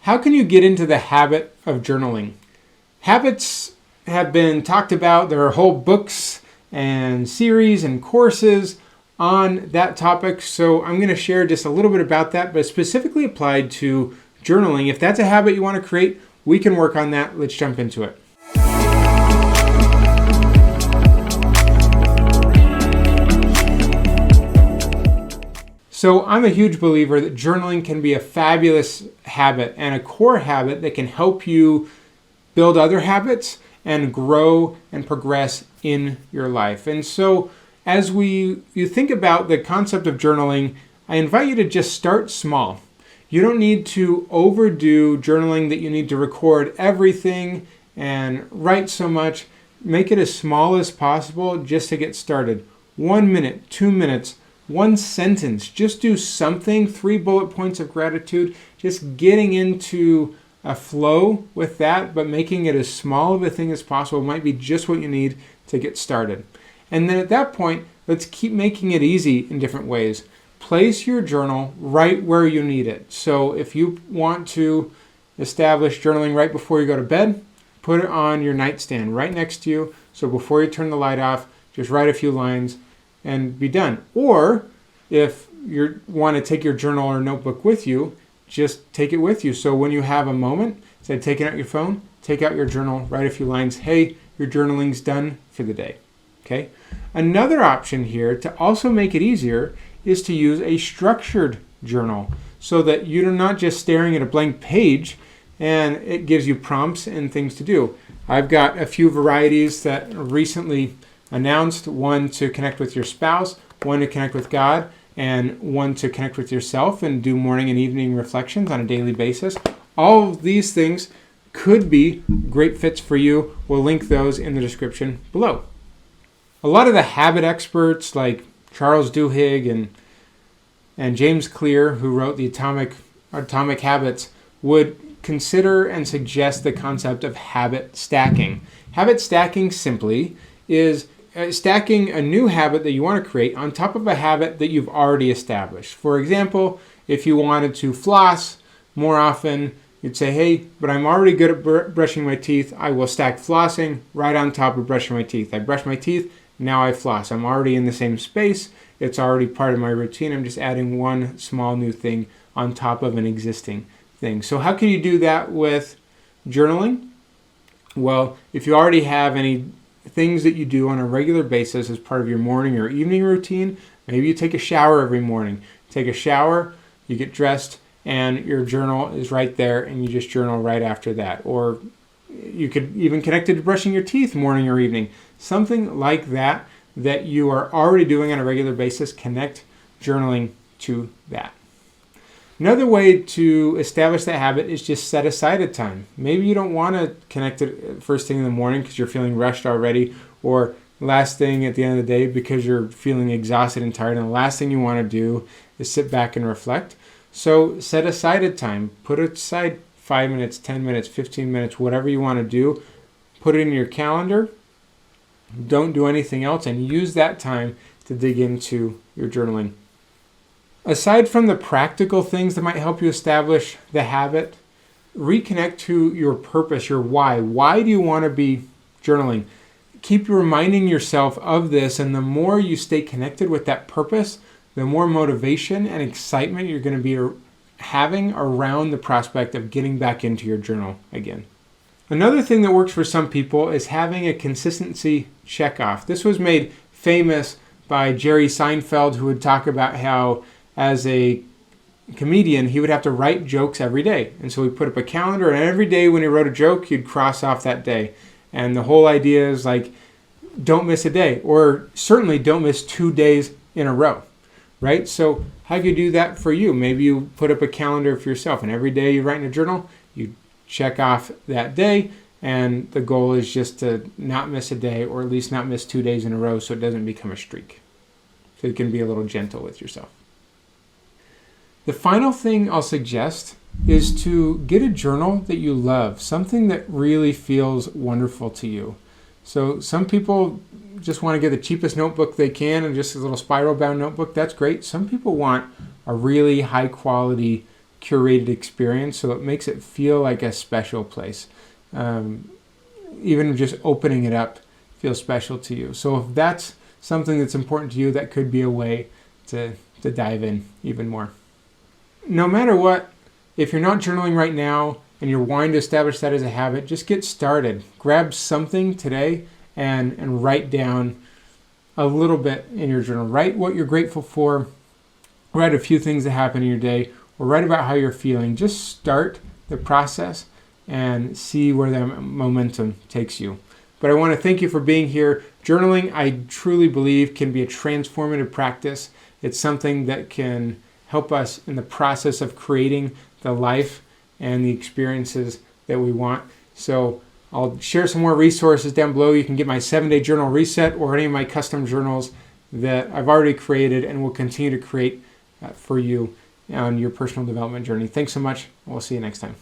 How can you get into the habit of journaling? Habits have been talked about. There are whole books and series and courses on that topic. So I'm going to share just a little bit about that, but specifically applied to journaling. If that's a habit you want to create, we can work on that. Let's jump into it. So I'm a huge believer that journaling can be a fabulous habit and a core habit that can help you build other habits and grow and progress in your life. And so as you think about the concept of journaling, I invite you to just start small. You don't need to overdo journaling that you need to record everything and write so much. Make it as small as possible just to get started. 1 minute, 2 minutes, one sentence. Just do something, 3 bullet points of gratitude, just getting into a flow with that, but making it as small of a thing as possible might be just what you need to get started. And then at that point, let's keep making it easy in different ways. Place your journal right where you need it. So if you want to establish journaling right before you go to bed, put it on your nightstand right next to you. So before you turn the light off, just write a few lines and be done. Or if you want to take your journal or notebook with you, just take it with you. So when you have a moment, instead of taking out your phone, take out your journal, write a few lines. Hey, your journaling's done for the day. Okay. Another option here to also make it easier is to use a structured journal so that you're not just staring at a blank page and it gives you prompts and things to do. I've got a few varieties that recently announced, one to connect with your spouse, one to connect with God, and one to connect with yourself and do morning and evening reflections on a daily basis. All of these things could be great fits for you. We'll link those in the description below. A lot of the habit experts like Charles Duhigg and James Clear, who wrote the Atomic Habits, would consider and suggest the concept of habit stacking. Habit stacking simply is stacking a new habit that you want to create on top of a habit that you've already established. For example, if you wanted to floss more often, you'd say, hey, but I'm already good at brushing my teeth. I will stack flossing right on top of brushing my teeth. I brush my teeth, now I floss. I'm already in the same space. It's already part of my routine. I'm just adding one small new thing on top of an existing thing. So how can you do that with journaling? Well, if you already have any things that you do on a regular basis as part of your morning or evening routine, maybe you take a shower every morning. Take a shower, you get dressed, and your journal is right there, and you just journal right after that. Or you could even connect it to brushing your teeth morning or evening. Something like that you are already doing on a regular basis, connect journaling to that. Another way to establish that habit is just set aside a time. Maybe you don't want to connect it first thing in the morning because you're feeling rushed already, or last thing at the end of the day because you're feeling exhausted and tired, and the last thing you want to do is sit back and reflect. So set aside a time. Put aside 5 minutes, 10 minutes, 15 minutes, whatever you want to do. Put it in your calendar. Don't do anything else, and use that time to dig into your journaling. Aside from the practical things that might help you establish the habit, reconnect to your purpose, your why. Why do you want to be journaling? Keep reminding yourself of this, and the more you stay connected with that purpose, the more motivation and excitement you're going to be having around the prospect of getting back into your journal again. Another thing that works for some people is having a consistency checkoff. This was made famous by Jerry Seinfeld, who would talk about how as a comedian, he would have to write jokes every day. And so he put up a calendar, and every day when he wrote a joke, he'd cross off that day. And the whole idea is like, don't miss a day, or certainly don't miss 2 days in a row, right? So how do you do that for you? Maybe you put up a calendar for yourself, and every day you write in a journal, you check off that day, and the goal is just to not miss a day, or at least not miss 2 days in a row so it doesn't become a streak. So you can be a little gentle with yourself. The final thing I'll suggest is to get a journal that you love, something that really feels wonderful to you. So some people just want to get the cheapest notebook they can and just a little spiral bound notebook. That's great. Some people want a really high quality curated experience, so it makes it feel like a special place. Even just opening it up feels special to you. So if that's something that's important to you, that could be a way to dive in even more. No matter what, if you're not journaling right now and you're wanting to establish that as a habit, just get started. Grab something today and write down a little bit in your journal. Write what you're grateful for. Write a few things that happen in your day, or write about how you're feeling. Just start the process and see where that momentum takes you. But I want to thank you for being here. Journaling, I truly believe, can be a transformative practice. It's something that can help us in the process of creating the life and the experiences that we want. So I'll share some more resources down below. You can get my 7-day journal reset or any of my custom journals that I've already created and will continue to create for you on your personal development journey. Thanks so much. We'll see you next time.